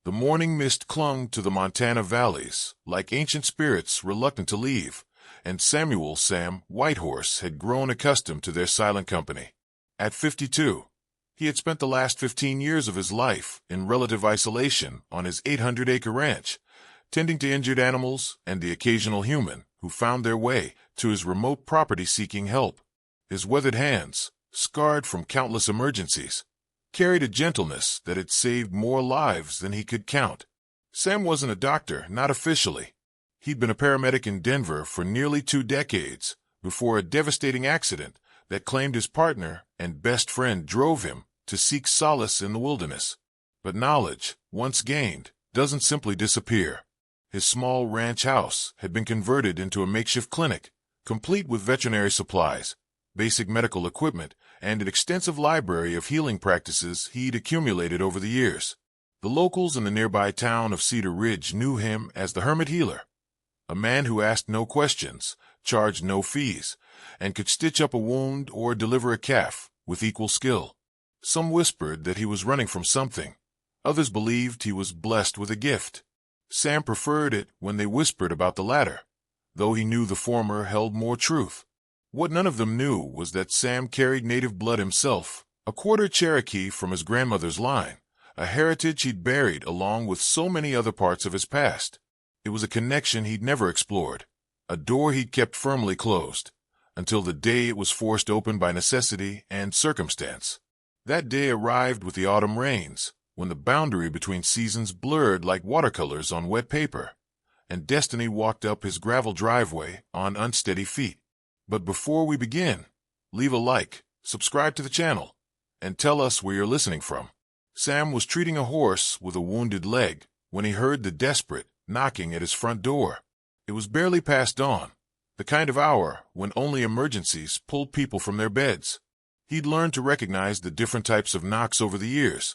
The morning mist clung to the Montana valleys, like ancient spirits reluctant to leave, and Sam Whitehorse had grown accustomed to their silent company. At 52, he had spent the last 15 years of his life in relative isolation on his 800-acre ranch, tending to injured animals and the occasional human who found their way to his remote property seeking help. His weathered hands, scarred from countless emergencies, carried a gentleness that had saved more lives than he could count. Sam wasn't a doctor, not officially. He'd been a paramedic in Denver for nearly 2 decades before a devastating accident that claimed his partner and best friend drove him to seek solace in the wilderness. But knowledge, once gained, doesn't simply disappear. His small ranch house had been converted into a makeshift clinic, complete with veterinary supplies, basic medical equipment, and an extensive library of healing practices he'd accumulated over the years. The locals in the nearby town of Cedar Ridge knew him as the Hermit Healer, a man who asked no questions, charged no fees, and could stitch up a wound or deliver a calf with equal skill. Some whispered that he was running from something. Others believed he was blessed with a gift. Sam preferred it when they whispered about the latter, though he knew the former held more truth. What none of them knew was that Sam carried native blood himself, a quarter Cherokee from his grandmother's line, a heritage he'd buried along with so many other parts of his past. It was a connection he'd never explored, a door he'd kept firmly closed, until the day it was forced open by necessity and circumstance. That day arrived with the autumn rains, when the boundary between seasons blurred like watercolors on wet paper, and Destiny walked up his gravel driveway on unsteady feet. But before we begin, leave a like, subscribe to the channel, and tell us where you're listening from. Sam was treating a horse with a wounded leg when he heard the desperate knocking at his front door. It was barely past dawn, the kind of hour when only emergencies pulled people from their beds. He'd learned to recognize the different types of knocks over the years: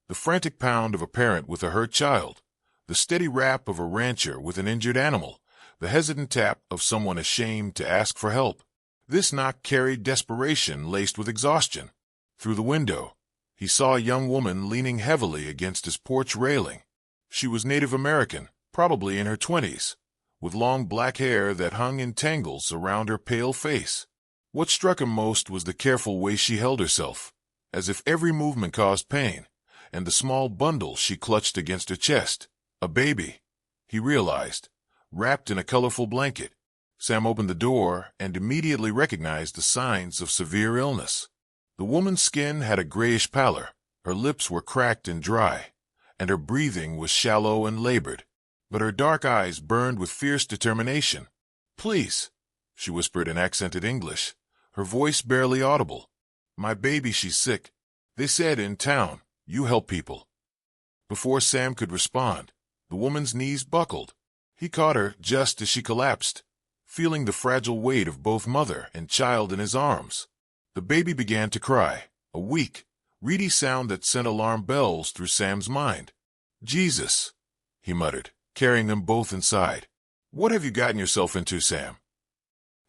the frantic pound of a parent with a hurt child, the steady rap of a rancher with an injured animal, the hesitant tap of someone ashamed to ask for help. This knock carried desperation laced with exhaustion. Through the window, he saw a young woman leaning heavily against his porch railing. She was Native American, probably in her 20s, with long black hair that hung in tangles around her pale face. What struck him most was the careful way she held herself, as if every movement caused pain, and the small bundle she clutched against her chest. A baby, he realized, wrapped in a colorful blanket. Sam opened the door and immediately recognized the signs of severe illness. The woman's skin had a grayish pallor, her lips were cracked and dry, and her breathing was shallow and labored. But her dark eyes burned with fierce determination. "Please," she whispered in accented English, her voice barely audible. "My baby, she's sick. They said in town, you help people." Before Sam could respond, the woman's knees buckled. He caught her just as she collapsed, feeling the fragile weight of both mother and child in his arms. The baby began to cry, a weak, reedy sound that sent alarm bells through Sam's mind. "Jesus," he muttered, carrying them both inside. "What have you gotten yourself into, Sam?"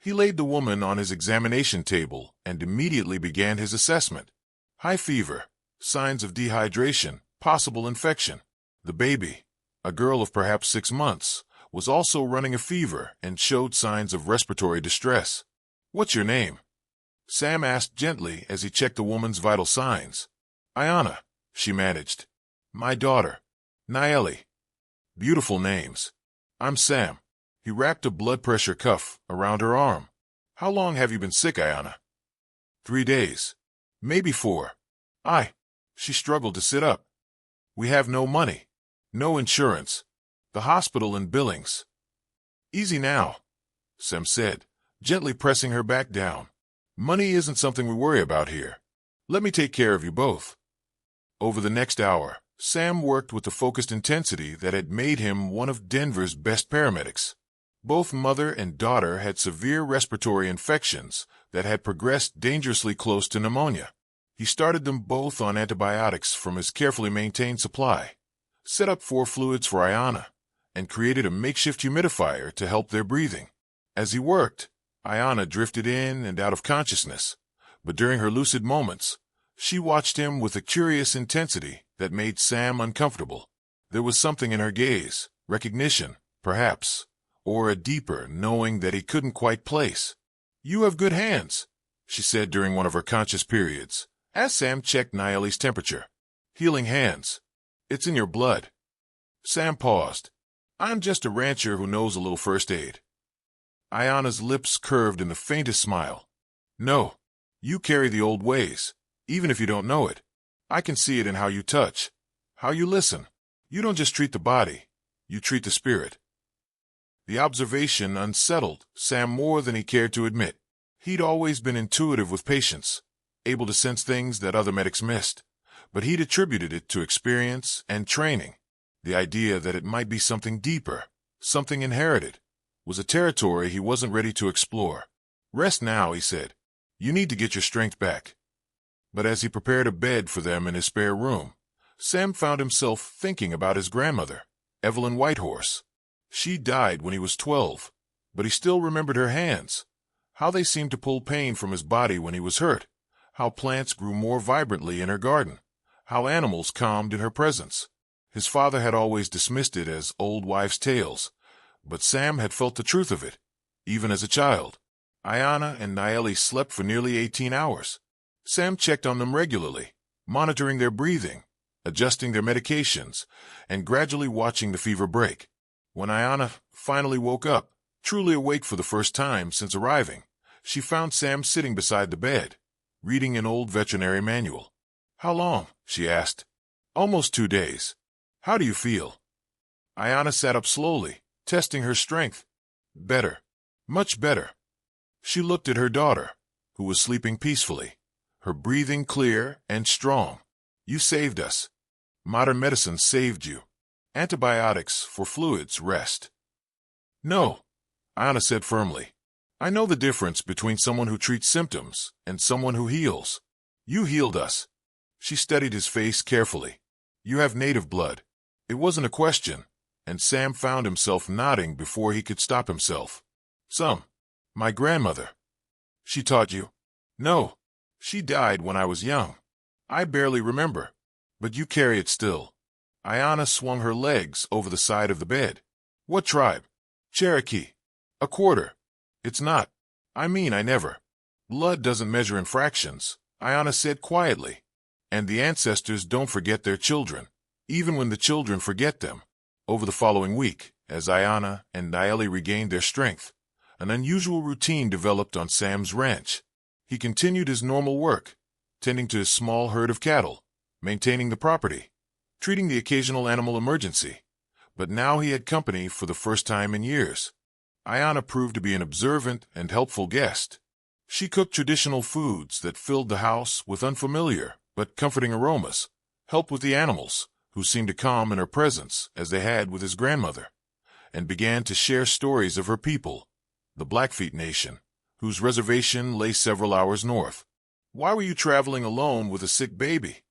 He laid the woman on his examination table and immediately began his assessment. High fever, signs of dehydration, possible infection. The baby, a girl of perhaps 6 months, was also running a fever and showed signs of respiratory distress. "What's your name?" Sam asked gently as he checked the woman's vital signs. "Aiyana," she managed. "My daughter, Nayeli." Beautiful names. "I'm Sam." He wrapped a blood pressure cuff around her arm. "How long have you been sick, Aiyana?" 3 days. Maybe 4. She struggled to sit up. "We have no money. No insurance. The hospital in Billings." "Easy now," Sam said, gently pressing her back down. "Money isn't something we worry about here. Let me take care of you both." Over the next hour, Sam worked with the focused intensity that had made him one of Denver's best paramedics. Both mother and daughter had severe respiratory infections that had progressed dangerously close to pneumonia. He started them both on antibiotics from his carefully maintained supply, set up 4 fluids for Aiyana, and created a makeshift humidifier to help their breathing. As he worked, Aiyana drifted in and out of consciousness, but during her lucid moments, she watched him with a curious intensity that made Sam uncomfortable. There was something in her gaze, recognition, perhaps, or a deeper knowing that he couldn't quite place. "You have good hands," she said during one of her conscious periods, as Sam checked Naeli's temperature. "Healing hands. It's in your blood." Sam paused. "I'm just a rancher who knows a little first aid." Aiyana's lips curved in the faintest smile. "No, you carry the old ways, even if you don't know it. I can see it in how you touch, how you listen. You don't just treat the body, you treat the spirit." The observation unsettled Sam more than he cared to admit. He'd always been intuitive with patients, able to sense things that other medics missed, but he'd attributed it to experience and training. The idea that it might be something deeper, something inherited, was a territory he wasn't ready to explore. "Rest now," he said. "You need to get your strength back." But as he prepared a bed for them in his spare room, Sam found himself thinking about his grandmother, Evelyn Whitehorse. She died when he was 12, but he still remembered her hands, how they seemed to pull pain from his body when he was hurt, how plants grew more vibrantly in her garden, how animals calmed in her presence. His father had always dismissed it as old wives' tales, but Sam had felt the truth of it, even as a child. Aiyana and Naeli slept for nearly 18 hours. Sam checked on them regularly, monitoring their breathing, adjusting their medications, and gradually watching the fever break. When Aiyana finally woke up, truly awake for the first time since arriving, she found Sam sitting beside the bed, reading an old veterinary manual. "How long?" she asked. "Almost 2 days. How do you feel?" Aiyana sat up slowly, testing her strength. "Better. Much better." She looked at her daughter, who was sleeping peacefully, her breathing clear and strong. "You saved us. Modern medicine saved you. Antibiotics for fluids rest." "No," Aiyana said firmly. "I know the difference between someone who treats symptoms and someone who heals. You healed us." She studied his face carefully. "You have native blood." It wasn't a question, and Sam found himself nodding before he could stop himself. "Some. My grandmother." "She taught you?" "No. She died when I was young. I barely remember. But you carry it still." Aiyana swung her legs over the side of the bed. "What tribe?" "Cherokee." "A quarter." "It's not. I mean, I never." "Blood doesn't measure in fractions," Aiyana said quietly. "And the ancestors don't forget their children, even when the children forget them." Over the following week, as Aiyana and Naeli regained their strength, an unusual routine developed on Sam's ranch. He continued his normal work, tending to his small herd of cattle, maintaining the property, treating the occasional animal emergency. But now he had company for the first time in years. Aiyana proved to be an observant and helpful guest. She cooked traditional foods that filled the house with unfamiliar but comforting aromas, helped with the animals, who seemed to calm in her presence as they had with his grandmother, and began to share stories of her people, the Blackfeet nation, whose reservation lay several hours north. "Why were you traveling alone with a sick baby?"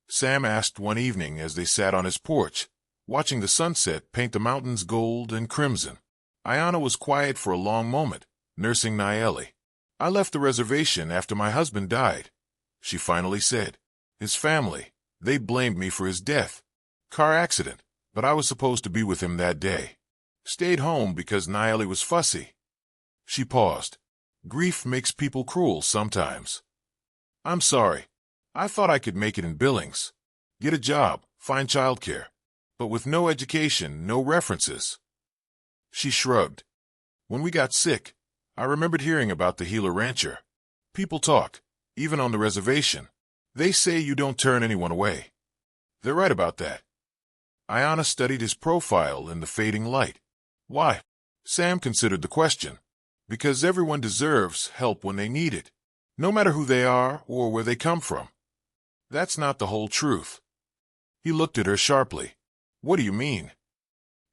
Sam asked one evening as they sat on his porch, watching the sunset paint the mountains gold and crimson. Aiyana was quiet for a long moment, nursing Naeli. "I left the reservation after my husband died," she finally said. "His family, they blamed me for his death. Car accident, but I was supposed to be with him that day. Stayed home because Naeli was fussy." She paused. "Grief makes people cruel sometimes." "I'm sorry. I thought I could make it in Billings. Get a job, find childcare. But with no education, no references." She shrugged. "When we got sick, I remembered hearing about the healer rancher. People talk, even on the reservation. They say you don't turn anyone away. They're right about that." Aiyana studied his profile in the fading light. "Why?" Sam considered the question. "Because everyone deserves help when they need it, no matter who they are or where they come from." "That's not the whole truth." He looked at her sharply. "What do you mean?"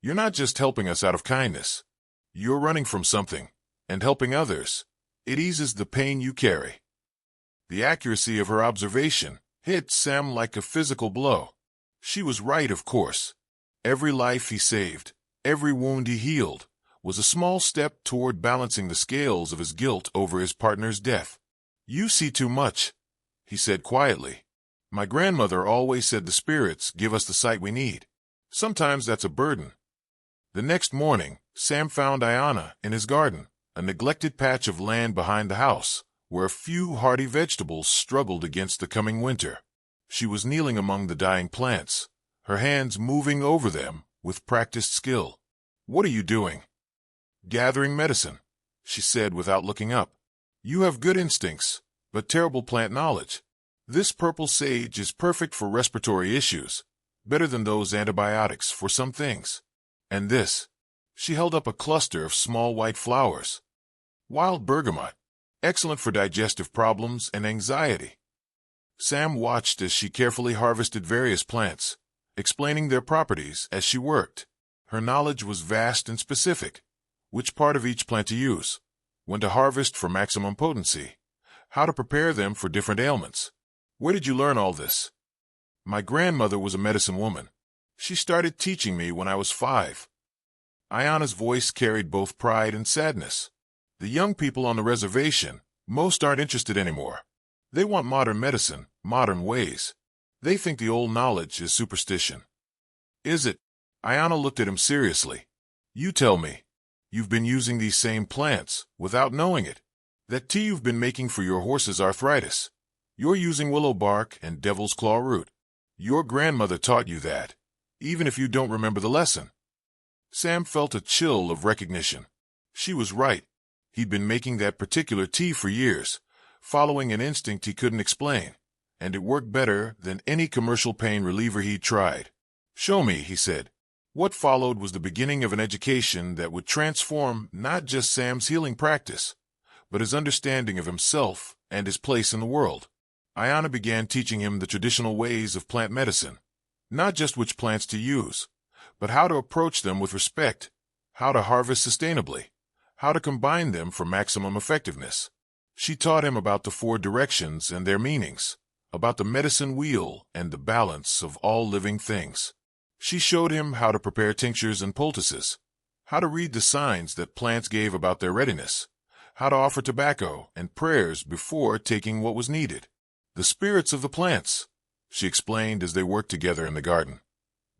"You're not just helping us out of kindness. You're running from something, and helping others. It eases the pain you carry." The accuracy of her observation hit Sam like a physical blow. She was right, of course. Every life he saved, every wound he healed, was a small step toward balancing the scales of his guilt over his partner's death. "You see too much," he said quietly. "My grandmother always said the spirits give us the sight we need. Sometimes that's a burden. The next morning, Sam found Aiyana in his garden, a neglected patch of land behind the house, where a few hardy vegetables struggled against the coming winter. She was kneeling among the dying plants, her hands moving over them with practiced skill. "What are you doing?" "Gathering medicine," she said without looking up. "You have good instincts, but terrible plant knowledge. This purple sage is perfect for respiratory issues, better than those antibiotics for some things. And this." She held up a cluster of small white flowers. "Wild bergamot, excellent for digestive problems and anxiety." Sam watched as she carefully harvested various plants, explaining their properties as she worked. Her knowledge was vast and specific. Which part of each plant to use, when to harvest for maximum potency, how to prepare them for different ailments. "Where did you learn all this?" "My grandmother was a medicine woman. She started teaching me when I was 5. Aiyana's voice carried both pride and sadness. "The young people on the reservation, most aren't interested anymore. They want modern medicine, modern ways. They think the old knowledge is superstition." "Is it?" Aiyana looked at him seriously. "You tell me. You've been using these same plants without knowing it. That tea you've been making for your horse's arthritis. You're using willow bark and devil's claw root. Your grandmother taught you that, even if you don't remember the lesson." Sam felt a chill of recognition. She was right. He'd been making that particular tea for years, following an instinct he couldn't explain, and it worked better than any commercial pain reliever he'd tried. "Show me," he said. What followed was the beginning of an education that would transform not just Sam's healing practice, but his understanding of himself and his place in the world. Aiyana began teaching him the traditional ways of plant medicine, not just which plants to use, but how to approach them with respect, how to harvest sustainably, how to combine them for maximum effectiveness. She taught him about the 4 directions and their meanings, about the medicine wheel and the balance of all living things. She showed him how to prepare tinctures and poultices, how to read the signs that plants gave about their readiness, how to offer tobacco and prayers before taking what was needed. "The spirits of the plants," she explained as they worked together in the garden.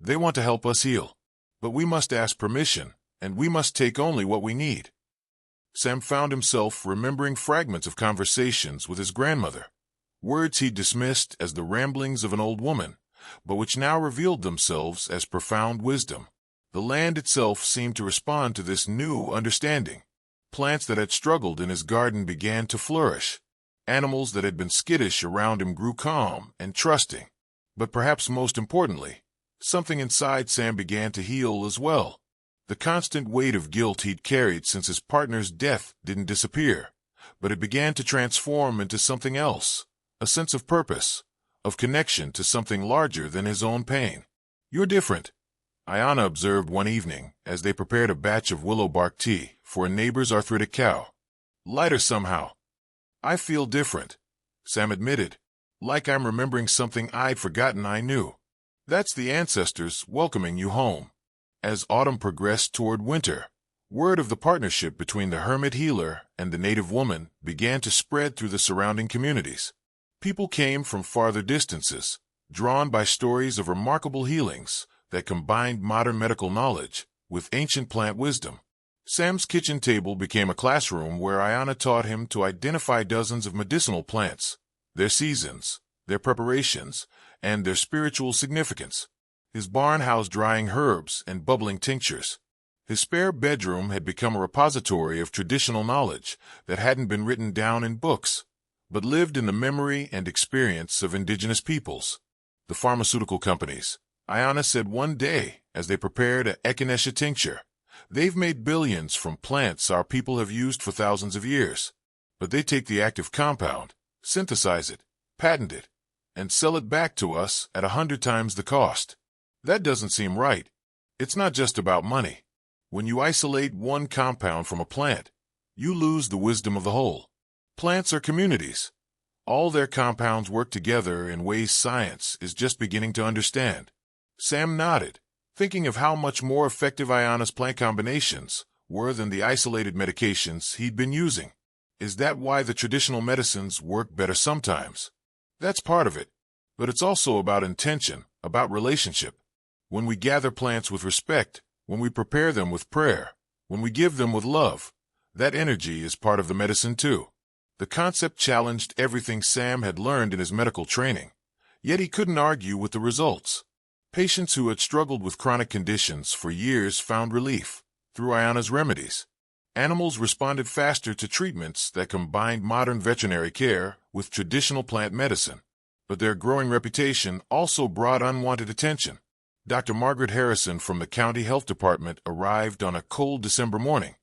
"They want to help us heal, but we must ask permission, and we must take only what we need." Sam found himself remembering fragments of conversations with his grandmother, words he dismissed as the ramblings of an old woman, but which now revealed themselves as profound wisdom. The land itself seemed to respond to this new understanding. Plants that had struggled in his garden began to flourish. Animals that had been skittish around him grew calm and trusting. But perhaps most importantly, something inside Sam began to heal as well. The constant weight of guilt he'd carried since his partner's death didn't disappear, but it began to transform into something else, a sense of purpose, of connection to something larger than his own pain. "You're different," Aiyana observed one evening as they prepared a batch of willow bark tea for a neighbor's arthritic cow. "Lighter somehow." "I feel different," Sam admitted, "like I'm remembering something I'd forgotten I knew." "That's the ancestors welcoming you home." As autumn progressed toward winter, word of the partnership between the hermit healer and the native woman began to spread through the surrounding communities. People came from farther distances, drawn by stories of remarkable healings that combined modern medical knowledge with ancient plant wisdom. Sam's kitchen table became a classroom where Aiyana taught him to identify dozens of medicinal plants, their seasons, their preparations, and their spiritual significance. His barn housed drying herbs and bubbling tinctures. His spare bedroom had become a repository of traditional knowledge that hadn't been written down in books, but lived in the memory and experience of indigenous peoples. "The pharmaceutical companies," Aiyana said one day as they prepared a echinacea tincture, "they've made billions from plants our people have used for thousands of years. But they take the active compound, synthesize it, patent it, and sell it back to us at 100 times the cost. That doesn't seem right. It's not just about money. When you isolate one compound from a plant, you lose the wisdom of the whole. Plants are communities. All their compounds work together in ways science is just beginning to understand." Sam nodded, thinking of how much more effective Aiyana's plant combinations were than the isolated medications he'd been using. Is that why the traditional medicines work better sometimes? That's part of it, but it's also about intention, about relationship. When we gather plants with respect, when we prepare them with prayer, when we give them with love, that energy is part of the medicine too. The concept challenged everything Sam had learned in his medical training, yet he couldn't argue with the results. Patients who had struggled with chronic conditions for years found relief through Aiyana's remedies. Animals responded faster to treatments that combined modern veterinary care with traditional plant medicine. But their growing reputation also brought unwanted attention. Dr. Margaret Harrison from the county health department arrived on a cold December morning,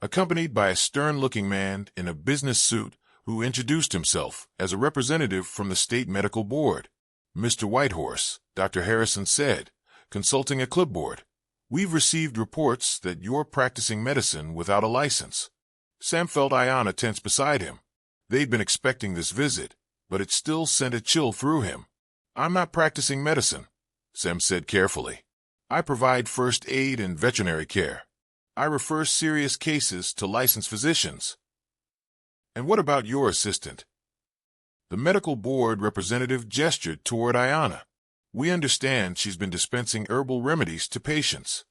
accompanied by a stern-looking man in a business suit who introduced himself as a representative from the state medical board. "Mr. Whitehorse," Dr. Harrison said, consulting a clipboard, "we've received reports that you're practicing medicine without a license." Sam felt Aiyana tense beside him. They'd been expecting this visit, but it still sent a chill through him. "I'm not practicing medicine," Sam said carefully. "I provide first aid and veterinary care. I refer serious cases to licensed physicians." "And what about your assistant?" The medical board representative gestured toward Aiyana. "We understand she's been dispensing herbal remedies to patients."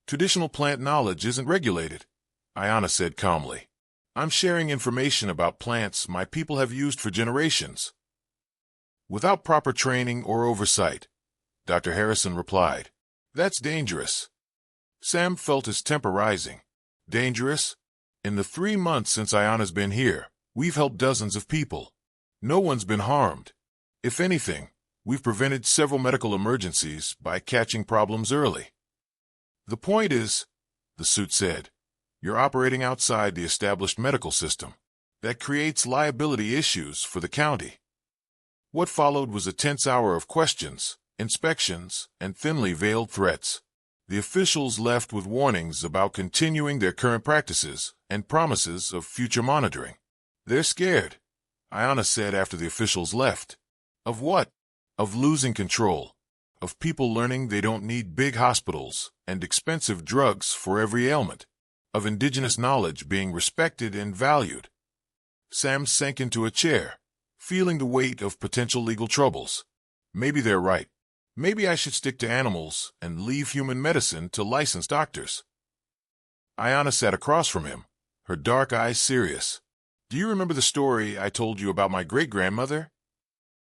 "Traditional plant knowledge isn't regulated," Aiyana said calmly. "I'm sharing information about plants my people have used for generations." "Without proper training or oversight," Dr. Harrison replied. "That's dangerous." Sam felt his temper rising. Dangerous? In the 3 months since Aiyana's been here, we've helped dozens of people. No one's been harmed. If anything, we've prevented several medical emergencies by catching problems early. "The point is," the suit said, "you're operating outside the established medical system. That creates liability issues for the county." What followed was a tense hour of questions, inspections, and thinly veiled threats. The officials left with warnings about continuing their current practices and promises of future monitoring. "They're scared," Aiyana said after the officials left. "Of what?" "Of losing control. Of people learning they don't need big hospitals and expensive drugs for every ailment. Of indigenous knowledge being respected and valued." Sam sank into a chair, feeling the weight of potential legal troubles. Maybe they're right. Maybe I should stick to animals and leave human medicine to licensed doctors. Aiyana sat across from him, her dark eyes serious. "Do you remember the story I told you about my great-grandmother?"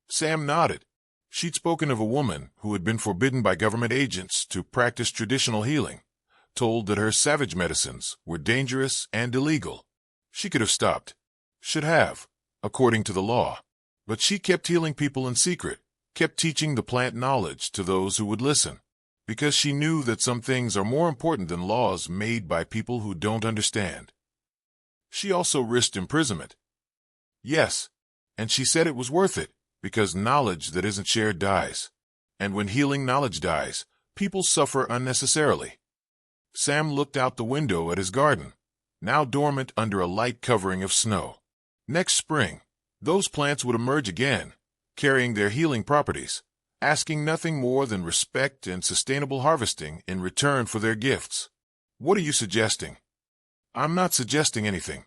Sam nodded. She'd spoken of a woman who had been forbidden by government agents to practice traditional healing, told that her savage medicines were dangerous and illegal. She could have stopped. Should have, according to the law. But she kept healing people in secret, kept teaching the plant knowledge to those who would listen, because she knew that some things are more important than laws made by people who don't understand. She also risked imprisonment. Yes, and she said it was worth it, because knowledge that isn't shared dies. And when healing knowledge dies, people suffer unnecessarily. Sam looked out the window at his garden, now dormant under a light covering of snow. Next spring, those plants would emerge again, carrying their healing properties, asking nothing more than respect and sustainable harvesting in return for their gifts. "What are you suggesting?" "I'm not suggesting anything,"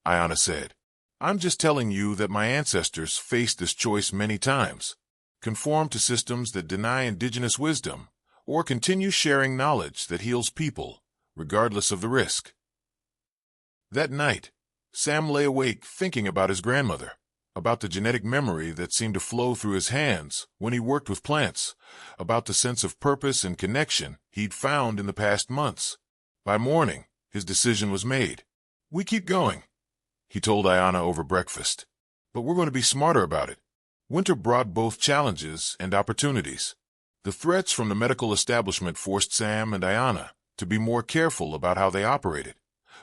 Aiyana said. "I'm just telling you that my ancestors faced this choice many times. Conform to systems that deny indigenous wisdom, or continue sharing knowledge that heals people, regardless of the risk." That night, Sam lay awake thinking about his grandmother, about the genetic memory that seemed to flow through his hands when he worked with plants, about the sense of purpose and connection he'd found in the past months. By morning, his decision was made. "We keep going," he told Aiyana over breakfast. "But we're going to be smarter about it." Winter brought both challenges and opportunities. The threats from the medical establishment forced Sam and Aiyana to be more careful about how they operated,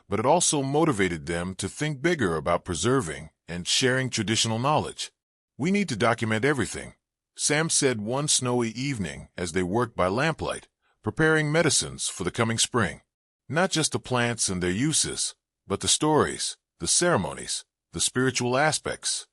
but it also motivated them to think bigger about preserving and sharing traditional knowledge. "We need to document everything," Sam said one snowy evening as they worked by lamplight, preparing medicines for the coming spring. "Not just the plants and their uses, but the stories, the ceremonies, the spiritual aspects."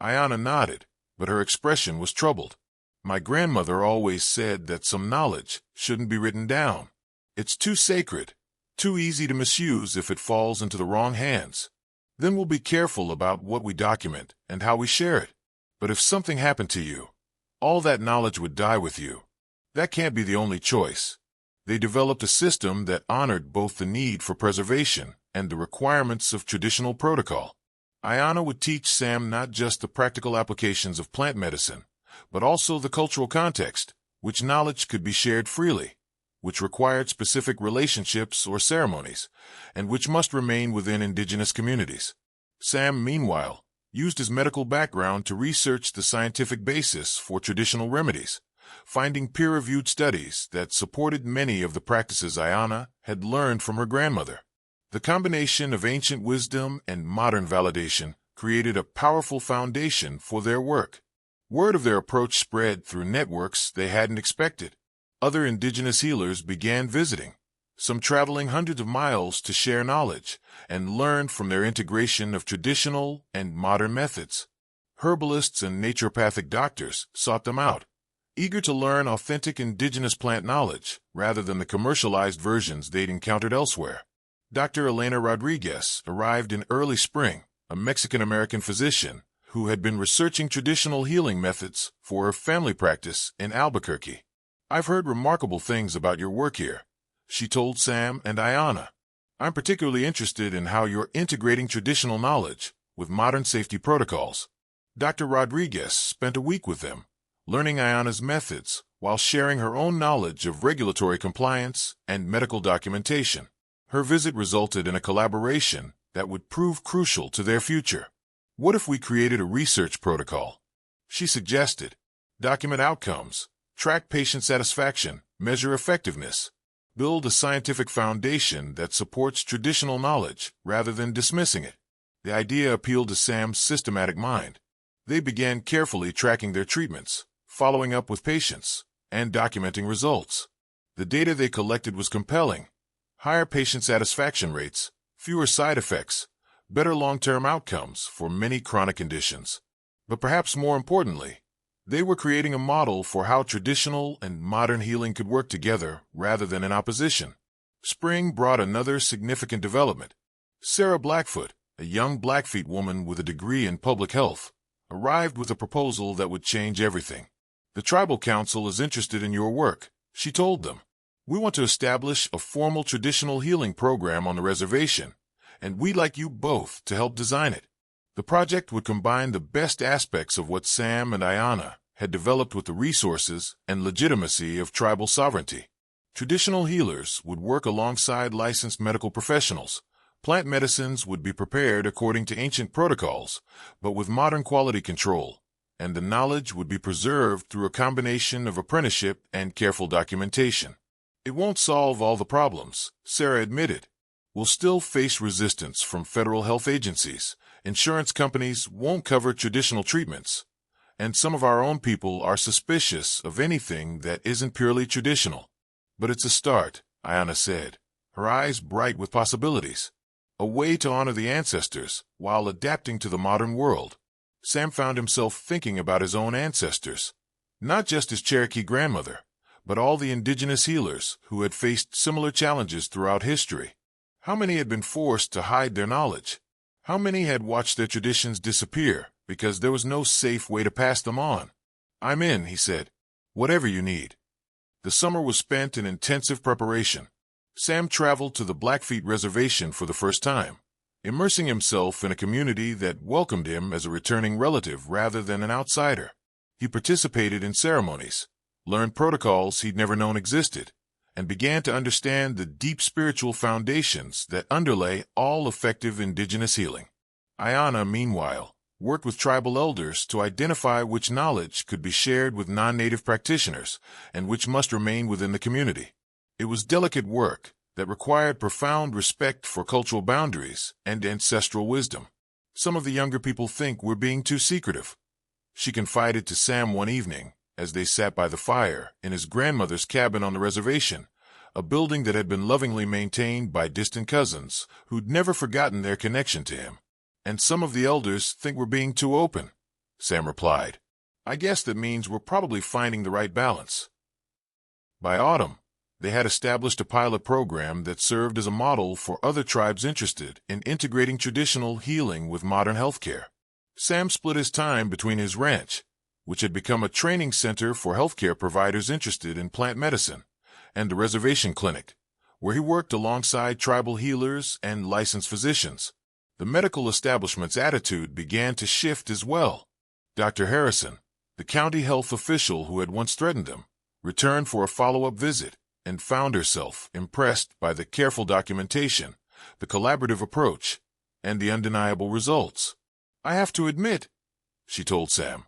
Aiyana nodded, but her expression was troubled. "My grandmother always said that some knowledge shouldn't be written down. It's too sacred, too easy to misuse if it falls into the wrong hands. Then we'll be careful about what we document and how we share it. But if something happened to you, all that knowledge would die with you. That can't be the only choice. They developed a system that honored both the need for preservation and the requirements of traditional protocol. Aiyana would teach Sam not just the practical applications of plant medicine, but also the cultural context, which knowledge could be shared freely, which required specific relationships or ceremonies, and which must remain within indigenous communities. Sam, meanwhile, used his medical background to research the scientific basis for traditional remedies, finding peer-reviewed studies that supported many of the practices Aiyana had learned from her grandmother. The combination of ancient wisdom and modern validation created a powerful foundation for their work. Word of their approach spread through networks they hadn't expected. Other indigenous healers began visiting, some traveling hundreds of miles to share knowledge and learn from their integration of traditional and modern methods. Herbalists and naturopathic doctors sought them out, eager to learn authentic indigenous plant knowledge rather than the commercialized versions they'd encountered elsewhere. Dr. Aiyana Rodriguez arrived in early spring, a Mexican-American physician who had been researching traditional healing methods for her family practice in Albuquerque. "I've heard remarkable things about your work here," she told Sam and Aiyana. "I'm particularly interested in how you're integrating traditional knowledge with modern safety protocols." Dr. Rodriguez spent a week with them, learning Aiyana's methods while sharing her own knowledge of regulatory compliance and medical documentation. Her visit resulted in a collaboration that would prove crucial to their future. "What if we created a research protocol?" she suggested. "Document outcomes, track patient satisfaction, measure effectiveness, build a scientific foundation that supports traditional knowledge rather than dismissing it." The idea appealed to Sam's systematic mind. They began carefully tracking their treatments, following up with patients, and documenting results. The data they collected was compelling. Higher patient satisfaction rates, fewer side effects, better long-term outcomes for many chronic conditions. But perhaps more importantly, they were creating a model for how traditional and modern healing could work together rather than in opposition. Spring brought another significant development. Sarah Blackfoot, a young Blackfeet woman with a degree in public health, arrived with a proposal that would change everything. "The Tribal Council is interested in your work," she told them. "We want to establish a formal traditional healing program on the reservation, and we'd like you both to help design it." The project would combine the best aspects of what Sam and Aiyana had developed with the resources and legitimacy of tribal sovereignty. Traditional healers would work alongside licensed medical professionals. Plant medicines would be prepared according to ancient protocols, but with modern quality control, and the knowledge would be preserved through a combination of apprenticeship and careful documentation. "It won't solve all the problems," Sarah admitted. "We'll still face resistance from federal health agencies. Insurance companies won't cover traditional treatments, and some of our own people are suspicious of anything that isn't purely traditional. But it's a start," Aiyana said, her eyes bright with possibilities. "A way to honor the ancestors while adapting to the modern world." Sam found himself thinking about his own ancestors, not just his Cherokee grandmother, but all the indigenous healers who had faced similar challenges throughout history. How many had been forced to hide their knowledge? How many had watched their traditions disappear because there was no safe way to pass them on? "I'm in," he said. "Whatever you need." The summer was spent in intensive preparation. Sam traveled to the Blackfeet reservation for the first time, immersing himself in a community that welcomed him as a returning relative rather than an outsider. He participated in ceremonies, learned protocols he'd never known existed, and began to understand the deep spiritual foundations that underlay all effective indigenous healing. Aiyana, meanwhile, worked with tribal elders to identify which knowledge could be shared with non-native practitioners and which must remain within the community. It was delicate work that required profound respect for cultural boundaries and ancestral wisdom. "Some of the younger people think we're being too secretive," she confided to Sam one evening as they sat by the fire in his grandmother's cabin on the reservation, a building that had been lovingly maintained by distant cousins who'd never forgotten their connection to him. "And some of the elders think we're being too open," Sam replied. "I guess that means we're probably finding the right balance." By autumn, they had established a pilot program that served as a model for other tribes interested in integrating traditional healing with modern healthcare. Sam split his time between his ranch, which had become a training center for healthcare providers interested in plant medicine, and a reservation clinic, where he worked alongside tribal healers and licensed physicians. The medical establishment's attitude began to shift as well. Dr. Harrison, the county health official who had once threatened them, returned for a follow-up visit and found herself impressed by the careful documentation, the collaborative approach, and the undeniable results. "I have to admit," she told Sam,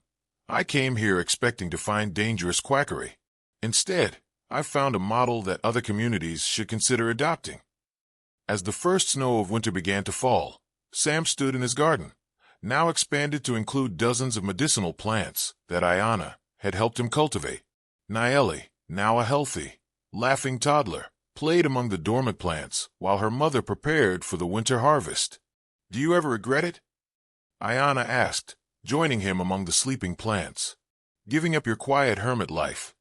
"I came here expecting to find dangerous quackery. Instead, I've found a model that other communities should consider adopting." As the first snow of winter began to fall, Sam stood in his garden, now expanded to include dozens of medicinal plants that Aiyana had helped him cultivate. Nayeli, now a healthy, laughing toddler, played among the dormant plants while her mother prepared for the winter harvest. "Do you ever regret it?" Aiyana asked, joining him among the sleeping plants. "Giving up your quiet hermit life?"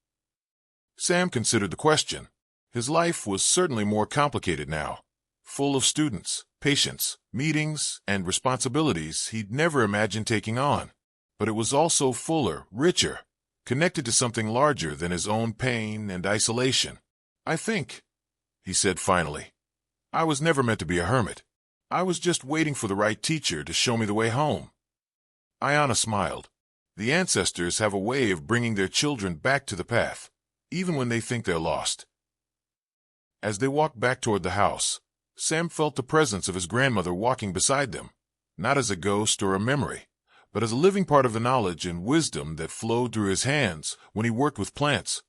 Sam considered the question. His life was certainly more complicated now, full of students, patients, meetings, and responsibilities he'd never imagined taking on. But it was also fuller, richer, connected to something larger than his own pain and isolation. "I think," he said finally, "I was never meant to be a hermit. I was just waiting for the right teacher to show me the way home." Aiyana smiled. The ancestors have a way of bringing their children back to the path, even when they think they're lost. As they walked back toward the house, Sam felt the presence of his grandmother walking beside them, not as a ghost or a memory, but as a living part of the knowledge and wisdom that flowed through his hands when he worked with plants,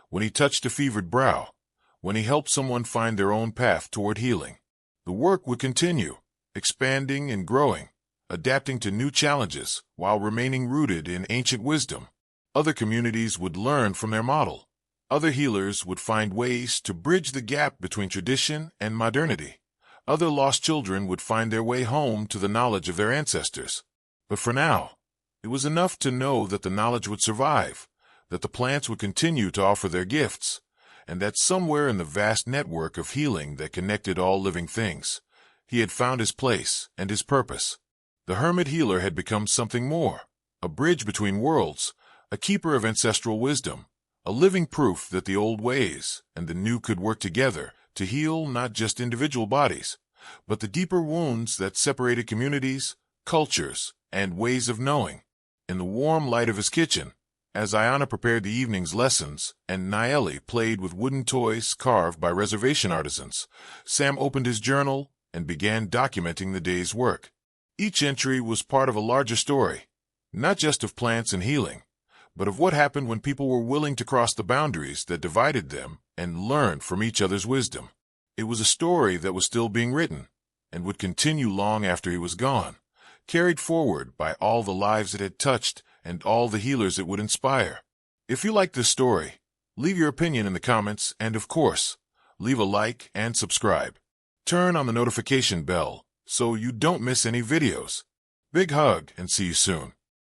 when he touched a fevered brow, when he helped someone find their own path toward healing. The work would continue, expanding and growing, adapting to new challenges while remaining rooted in ancient wisdom. Other communities would learn from their model. Other healers would find ways to bridge the gap between tradition and modernity. Other lost children would find their way home to the knowledge of their ancestors. But for now, it was enough to know that the knowledge would survive, that the plants would continue to offer their gifts, and that somewhere in the vast network of healing that connected all living things, he had found his place and his purpose. The hermit healer had become something more, a bridge between worlds, a keeper of ancestral wisdom, a living proof that the old ways and the new could work together to heal not just individual bodies, but the deeper wounds that separated communities, cultures, and ways of knowing. In the warm light of his kitchen, as Aiyana prepared the evening's lessons and Nayeli played with wooden toys carved by reservation artisans, Sam opened his journal and began documenting the day's work. Each entry was part of a larger story, not just of plants and healing, but of what happened when people were willing to cross the boundaries that divided them and learn from each other's wisdom. It was a story that was still being written and would continue long after he was gone, carried forward by all the lives it had touched and all the healers it would inspire. If you like this story, leave your opinion in the comments and, of course, leave a like and subscribe. Turn on the notification bell so you don't miss any videos. Big hug and see you soon.